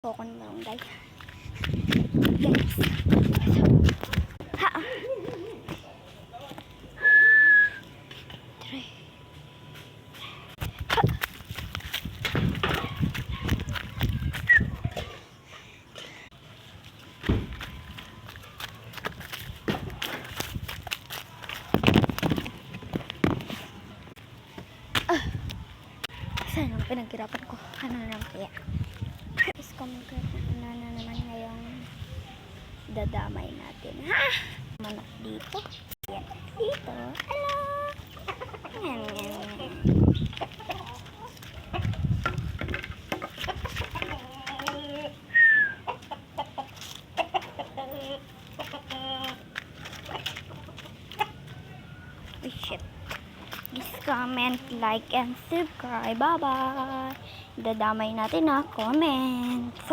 Ako ng barangay. Guys. Ha. Try. Ha. Saan ang pinaghirapan ko? Ano na lang kaya? Is comment ko na naman ngayong dadamay natin. Ha! Manok dito. Yan. Dito. Hello! Yan, yan, yan. Oh, shit. Please comment, like, and subscribe. Bye-bye! Dadamay natin na comment. So,